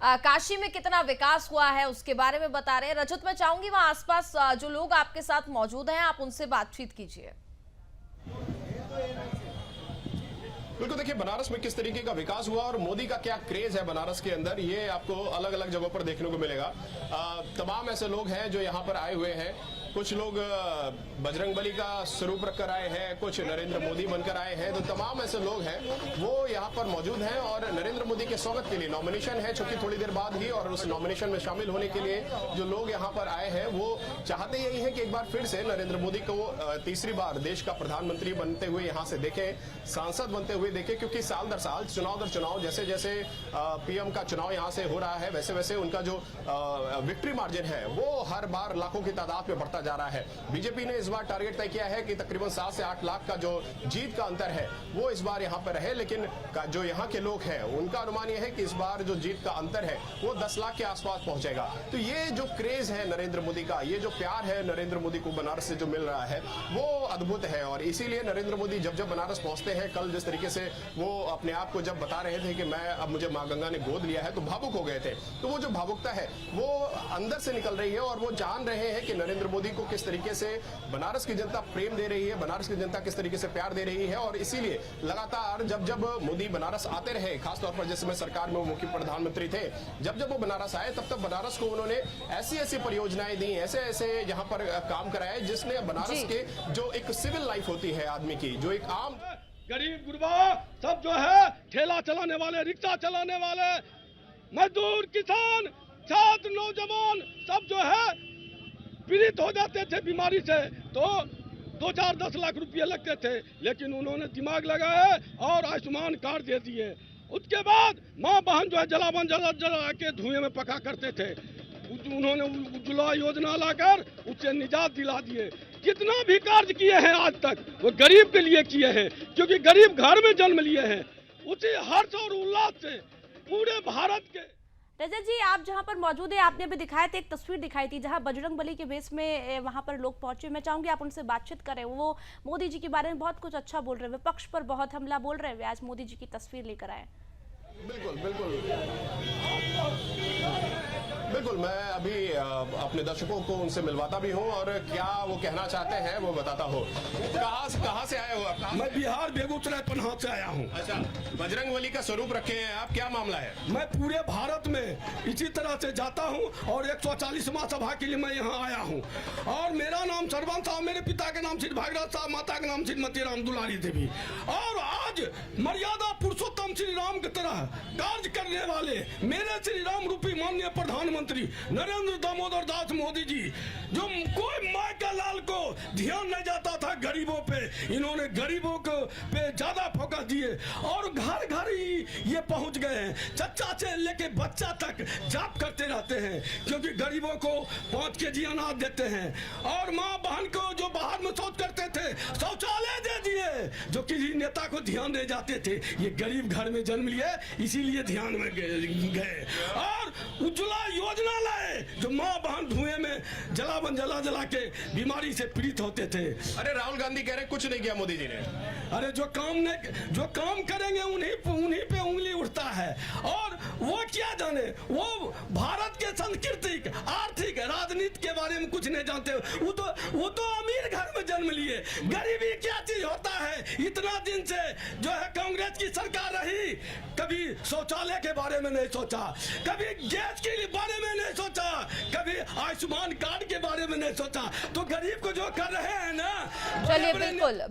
काशी में कितना विकास हुआ है उसके बारे में बता रहे हैं। रजत, मैं चाहूंगी वहां आसपास जो लोग आपके साथ मौजूद हैं आप उनसे बातचीत कीजिए। बिल्कुल, देखिए बनारस में किस तरीके का विकास हुआ और मोदी का क्या क्रेज है बनारस के अंदर, ये आपको अलग अलग जगहों पर देखने को मिलेगा। तमाम ऐसे लोग हैं जो यहाँ पर आए हुए हैं। कुछ लोग बजरंगबली का स्वरूप रखकर आए हैं, कुछ नरेंद्र मोदी बनकर आए हैं। तो तमाम ऐसे लोग हैं वो यहाँ पर मौजूद हैं और नरेंद्र मोदी के स्वागत के लिए नॉमिनेशन है चूंकि थोड़ी देर बाद ही, और उस नॉमिनेशन में शामिल होने के लिए जो लोग यहाँ पर आए हैं वो चाहते यही है कि एक बार फिर से नरेंद्र मोदी को तीसरी बार देश का प्रधानमंत्री बनते हुए यहाँ से देखें, सांसद बनते हुए देखें। क्योंकि साल दर साल, चुनाव दर चुनाव, जैसे जैसे पीएम का चुनाव यहाँ से हो रहा है वैसे वैसे उनका जो विक्ट्री मार्जिन है वो हर बार लाखों की तादाद में बढ़ता जा रहा है। बीजेपी ने इस बार टारगेट तय किया है कि तकरीबन 7 से 8 लाख का जो जीत का अंतर है वो इस बार यहाँ पर रहे, लेकिन जो यहाँ के लोग हैं उनका अनुमान यह है कि इस बार जो जीत का अंतर है वो 10 लाख के आसपास पहुंचेगा। तो ये जो क्रेज है नरेंद्र मोदी का, ये जो प्यार है नरेंद्र मोदी को बनारस से जो मिल रहा है वो अद्भुत है। और इसीलिए नरेंद्र मोदी जब जब बनारस पहुंचते हैं, कल जिस तरीके से वो अपने आप को जब बता रहे थे कि मैं अब मुझे मां गंगा ने गोद लिया है, तो भावुक हो गए थे। तो वो जो भावुकता है वो अंदर से निकल रही है और वो जान रहे हैं कि नरेंद्र मोदी को किस तरीके से बनारस की जनता प्रेम दे रही है, बनारस की जनता किस तरीके से प्यार दे रही है। और इसीलिए लगातार जब जब मोदी बनारस आते रहे, खासतौर पर जिस समय सरकार में वो मुख्य प्रधानमंत्री थे, जब जब वो बनारस आए तब तब बनारस को उन्होंने ऐसी ऐसी परियोजनाएं दी, ऐसे ऐसे यहाँ पर काम कराए जिसने बनारस के जो एक सिविल लाइफ होती है आदमी की, जो एक आम गरीब गुरबा सब जो है, ठेला चलाने वाले, रिक्शा चलाने वाले, मजदूर, किसान, छात्र, नौजवान सब जो है पीड़ित हो जाते थे बीमारी से, तो 2-4-10 लाख रुपये लगते थे। लेकिन उन्होंने दिमाग लगाया और आयुष्मान कार्ड दे दिए। उसके बाद माँ बहन जो है जलावन जला के धुएं में पका करते थे, उन्होंने उज्ज्वला योजना लाकर उससे निजात दिला दिए। जितना भी कार्य किए हैं आज तक वो गरीब के लिए किए हैं, क्योंकि गरीब घर में जन्म लिए हैं। उसी हर्ष और उल्लास से पूरे भारत के। रजत जी, आप जहां पर मौजूद है, आपने अभी दिखाया था, एक तस्वीर दिखाई थी जहां बजरंगबली के वेश में वहां पर लोग पहुंचे। मैं चाहूंगी आप उनसे बातचीत करें। वो मोदी जी के बारे में बहुत कुछ अच्छा बोल रहे हैं, विपक्ष पर बहुत हमला बोल रहे हैं, आज मोदी जी की तस्वीर लेकर आए। बिल्कुल बिल्कुल बिल्कुल, मैं अभी अपने दर्शकों को उनसे मिलवाता भी हूं और क्या वो कहना चाहते हैं वो बताता हूं। कहां से आए हो आप? मैं बिहार बेगूसराय पन्हा से आया हूं। अच्छा, बजरंगबली का स्वरूप रखे हैं आप, क्या मामला है? मैं पूरे भारत में इसी तरह से जाता हूं और 140वां सभा के लिए मैं यहाँ आया हूं। और मेरा नाम सरवन साहब, मेरे पिता के नाम श्री भागीरथ साहब, माता के नाम श्रीमती राम दुलारी देवी। और आज मर्यादा पुरुषोत्तम श्री राम की तरह कार्य करने वाले मेरे श्री राम रूपी माननीय प्रधानमंत्री नरेंद्र दामोदर दास मोदी जी, जो कोई माँ का लाल को ध्यान नहीं जाता था गरीबों पे, इन्होंने गरीबों को पे ज्यादा फोकस दिए और घर घर ही ये पहुंच गए हैं। चच्चा से लेके बच्चा तक जाप करते रहते हैं, क्योंकि गरीबों को 5 केजी अनाज देते हैं। और माँ बहन को जो बाहर में शौच करते थे, शौचालय दे दिए, जो किसी नेता को ध्यान दे जाते थे। ये गरीब घर में जन्म लिए, इसीलिए ध्यान में गए। और उज्ज्वला योजना लाए, जो माँ बहन धुएं में जलावन जला के बीमारी से पीड़ित होते थे। अरे राहुल गांधी कह रहे कुछ नहीं किया मोदी जी ने। अरे जो काम करेंगे उन्हीं पे उंगली उठता है। और वो क्या जाने, वो भारत के सांस्कृतिक, आर्थिक, राजनीति के बारे में कुछ नहीं जानते। वो तो अमीर घर में जन्म लिए। गरीबी क्या चीज होता है? इतना दिन से जो है कांग्रेस की सरकार रही, कभी शौचालय के बारे में नहीं सोचा, कभी गैस के बारे में नहीं सोचा, कभी आयुष्मान कार्ड के बारे में नहीं सोचा। तो गरीब को जो कर रहे हैं ना, चलिए बिल्कुल।